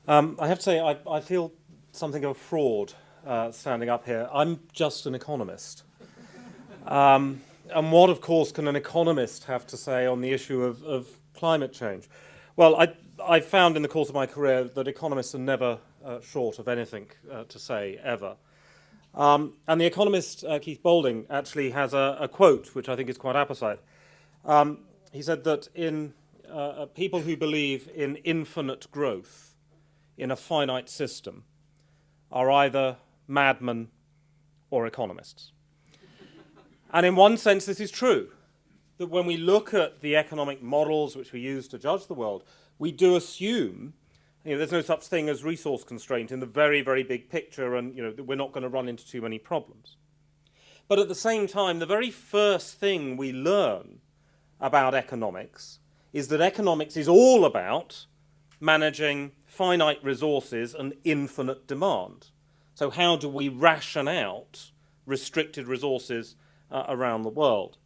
I have to say, I feel something of a fraud standing up here. I'm just an economist. And what, of course, can an economist have to say on the issue of climate change? Well, I found in the course of my career that economists are never short of anything to say, ever. And the economist Keith Boulding actually has a quote which I think is quite apposite. He said that in people who believe in infinite growth in a finite system are either madmen or economists. And in one sense, this is true, that when we look at the economic models which we use to judge the world, we do assume there's no such thing as resource constraint in the very, very big picture, and we're not going to run into too many problems. But at the same time, the very first thing we learn about economics is that economics is all about managing finite resources and infinite demand. So how do we ration out restricted resources around the world?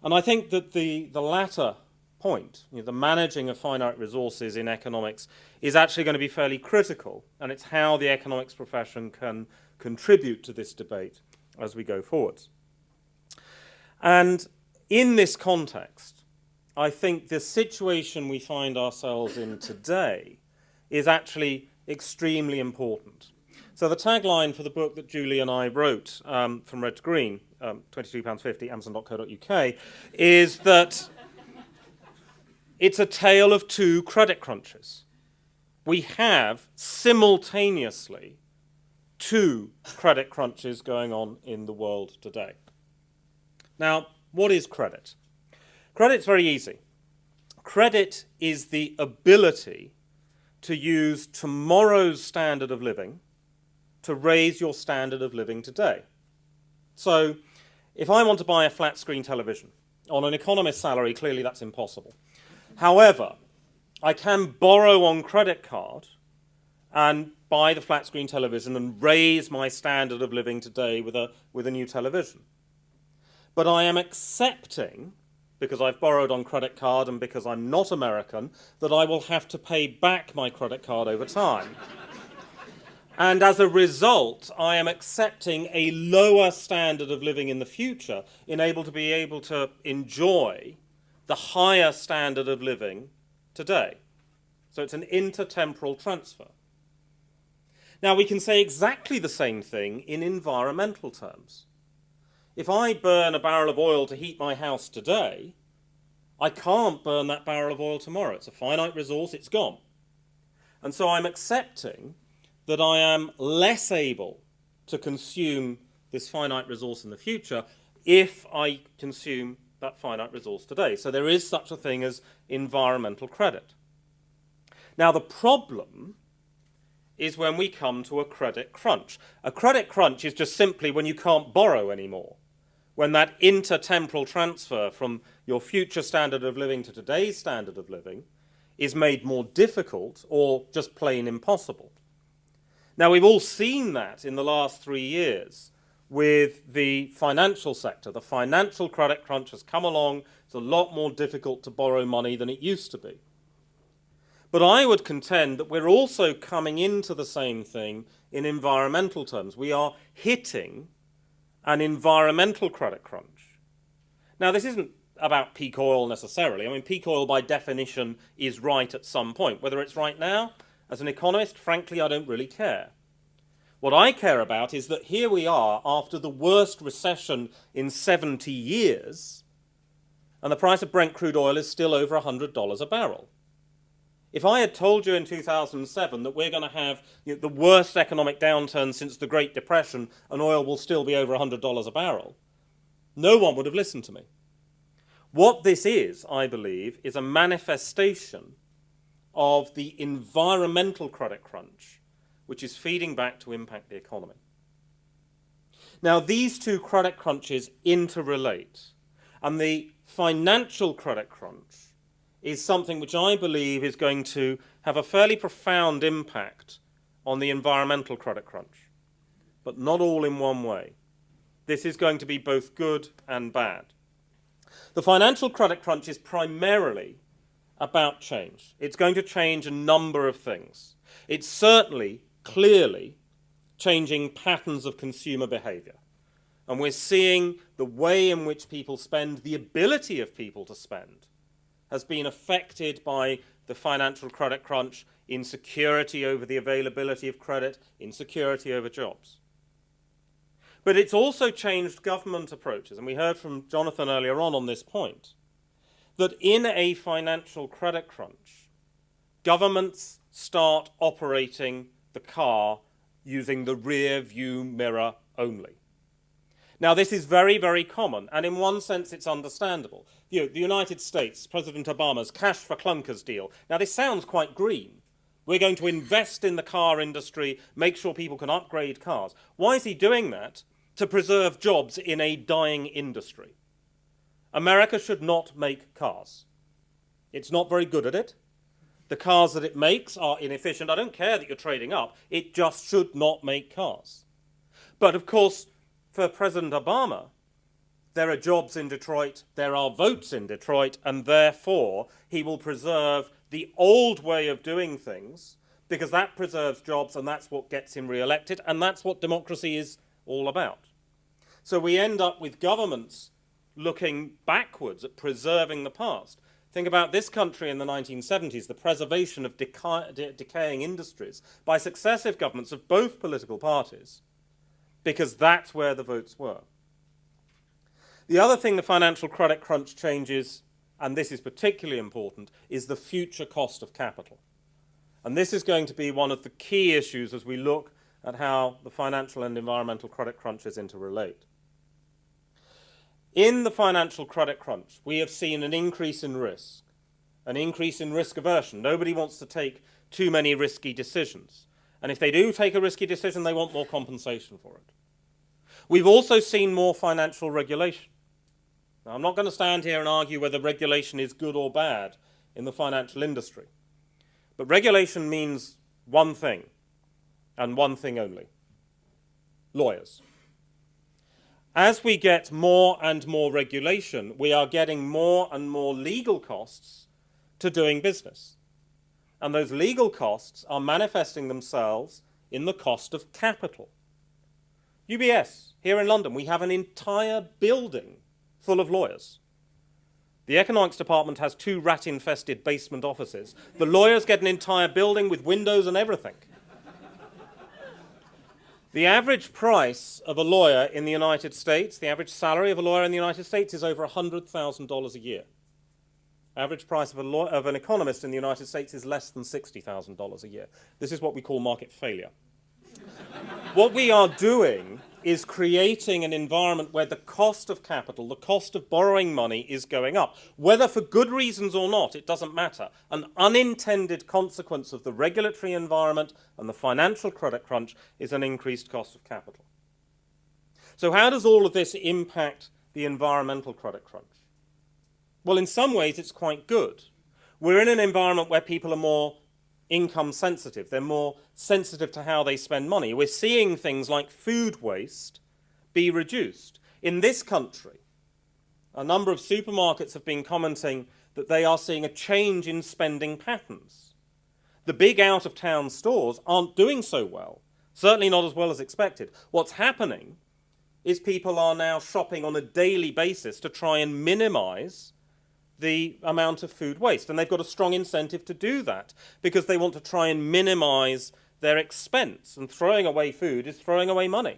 And I think that the latter point, the managing of finite resources in economics, is actually going to be fairly critical, and it's how the economics profession can contribute to this debate as we go forwards. And in this context, I think the situation we find ourselves in today is actually extremely important. So the tagline for the book that Julie and I wrote, From Red to Green, £22.50, amazon.co.uk, is that it's a tale of two credit crunches. We have simultaneously two credit crunches going on in the world today. Now, what is credit? Credit's very easy. Credit is the ability to use tomorrow's standard of living to raise your standard of living today. So, if I want to buy a flat screen television, on an economist's salary, clearly that's impossible. However, I can borrow on credit card and buy the flat screen television and raise my standard of living today with a new television. But I am accepting, because I've borrowed on credit card and because I'm not American, that I will have to pay back my credit card over time. And as a result, I am accepting a lower standard of living in the future in able to enjoy the higher standard of living today. So it's an intertemporal transfer. Now, we can say exactly the same thing in environmental terms. If I burn a barrel of oil to heat my house today, I can't burn that barrel of oil tomorrow. It's a finite resource, it's gone. And so I'm accepting that I am less able to consume this finite resource in the future if I consume that finite resource today. So there is such a thing as environmental credit. Now, the problem is when we come to a credit crunch. A credit crunch is just simply when you can't borrow anymore, when that intertemporal transfer from your future standard of living to today's standard of living is made more difficult or just plain impossible. Now, we've all seen that in the last 3 years with the financial sector. The financial credit crunch has come along. It's a lot more difficult to borrow money than it used to be. But I would contend that we're also coming into the same thing in environmental terms. We are hitting an environmental credit crunch. Now, this isn't about peak oil necessarily. I mean, peak oil by definition is right at some point. Whether it's right now, as an economist, frankly, I don't really care. What I care about is that here we are after the worst recession in 70 years, and the price of Brent crude oil is still over $100 a barrel. If I had told you in 2007 that we're going to have the worst economic downturn since the Great Depression and oil will still be over $100 a barrel, no one would have listened to me. What this is, I believe, is a manifestation of the environmental credit crunch, which is feeding back to impact the economy. Now, these two credit crunches interrelate, and the financial credit crunch is something which I believe is going to have a fairly profound impact on the environmental credit crunch, but not all in one way. This is going to be both good and bad. The financial credit crunch is primarily about change. It's going to change a number of things. It's certainly, clearly, changing patterns of consumer behavior. And we're seeing the way in which people spend, the ability of people to spend, has been affected by the financial credit crunch, insecurity over the availability of credit, insecurity over jobs. But it's also changed government approaches, and we heard from Jonathan earlier on this point, that in a financial credit crunch, governments start operating the car using the rear view mirror only. Now, this is very, very common, and in one sense it's understandable. The United States, President Obama's cash for clunkers deal. Now, this sounds quite green. We're going to invest in the car industry, make sure people can upgrade cars. Why is he doing that? To preserve jobs in a dying industry. America should not make cars. It's not very good at it. The cars that it makes are inefficient. I don't care that you're trading up. It just should not make cars. But of course, for President Obama, there are jobs in Detroit, there are votes in Detroit, and therefore he will preserve the old way of doing things because that preserves jobs and that's what gets him re-elected, and that's what democracy is all about. So we end up with governments looking backwards at preserving the past. Think about this country in the 1970s, the preservation of decaying industries by successive governments of both political parties, because that's where the votes were. The other thing the financial credit crunch changes, and this is particularly important, is the future cost of capital. And this is going to be one of the key issues as we look at how the financial and environmental credit crunches interrelate. In the financial credit crunch, we have seen an increase in risk aversion. Nobody wants to take too many risky decisions. And if they do take a risky decision, they want more compensation for it. We've also seen more financial regulation. Now, I'm not going to stand here and argue whether regulation is good or bad in the financial industry. But regulation means one thing, and one thing only: lawyers. As we get more and more regulation, we are getting more and more legal costs to doing business. And those legal costs are manifesting themselves in the cost of capital. UBS, here in London, we have an entire building full of lawyers. The economics department has 2 rat-infested basement offices. The lawyers get an entire building with windows and everything. The average price of a lawyer in the United States, the average salary of a lawyer in the United States is over $100,000 a year. Average price of an economist in the United States is less than $60,000 a year. This is what we call market failure. What we are doing is creating an environment where the cost of capital, the cost of borrowing money is going up. Whether for good reasons or not, it doesn't matter. An unintended consequence of the regulatory environment and the financial credit crunch is an increased cost of capital. So how does all of this impact the environmental credit crunch? Well, in some ways, it's quite good. We're in an environment where people are more income sensitive. They're more sensitive to how they spend money. We're seeing things like food waste be reduced. In this country, a number of supermarkets have been commenting that they are seeing a change in spending patterns. The big out-of-town stores aren't doing so well, certainly not as well as expected. What's happening is people are now shopping on a daily basis to try and minimize the amount of food waste. And they've got a strong incentive to do that because they want to try and minimize their expense. And throwing away food is throwing away money.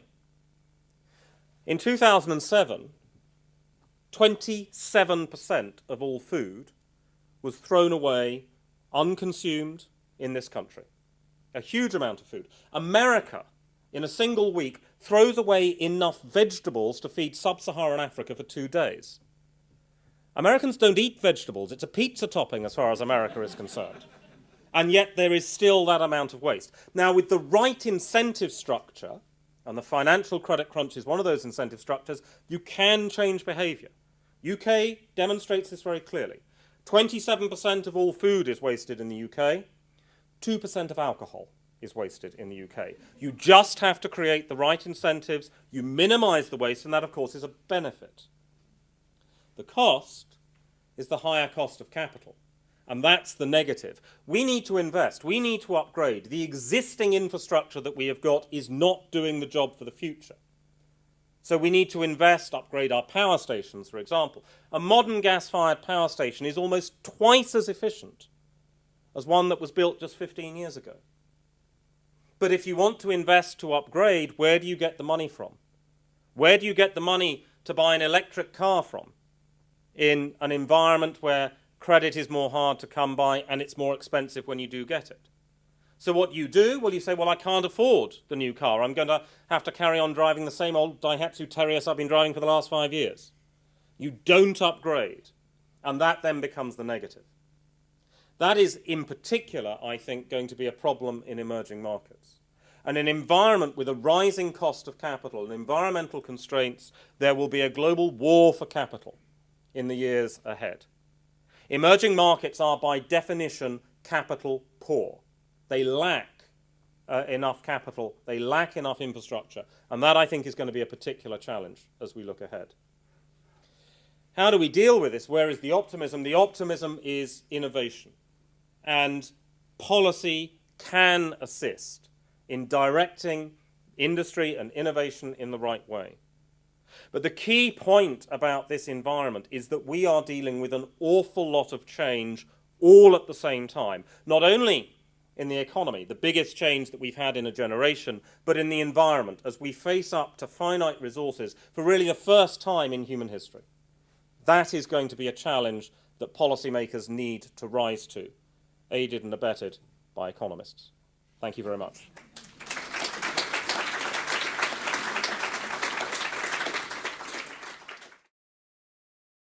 In 2007, 27% of all food was thrown away unconsumed in this country. A huge amount of food. America, in a single week, throws away enough vegetables to feed sub-Saharan Africa for 2 days. Americans don't eat vegetables. It's a pizza topping as far as America is concerned. And yet there is still that amount of waste. Now, with the right incentive structure, and the financial credit crunch is one of those incentive structures, you can change behavior. UK demonstrates this very clearly. 27% of all food is wasted in the UK. 2% of alcohol is wasted in the UK. You just have to create the right incentives. You minimize the waste, and that, of course, is a benefit. The cost is the higher cost of capital. And that's the negative. We need to invest. We need to upgrade. The existing infrastructure that we have got is not doing the job for the future. So we need to invest, upgrade our power stations, for example. A modern gas-fired power station is almost twice as efficient as one that was built just 15 years ago. But if you want to invest to upgrade, where do you get the money from? Where do you get the money to buy an electric car from in an environment where credit is more hard to come by and it's more expensive when you do get it? So what you do, well, you say, well, I can't afford the new car. I'm going to have to carry on driving the same old Daihatsu Terios I've been driving for the last 5 years. You don't upgrade, and that then becomes the negative. That is, in particular, I think, going to be a problem in emerging markets. And in an environment with a rising cost of capital and environmental constraints, there will be a global war for capital in the years ahead. Emerging markets are, by definition, capital poor. They lack enough capital, they lack enough infrastructure, and that, I think, is going to be a particular challenge as we look ahead. How do we deal with this? Where is the optimism? The optimism is innovation. And policy can assist in directing industry and innovation in the right way. But the key point about this environment is that we are dealing with an awful lot of change all at the same time. Not only in the economy, the biggest change that we've had in a generation, but in the environment as we face up to finite resources for really the first time in human history. That is going to be a challenge that policymakers need to rise to, aided and abetted by economists. Thank you very much.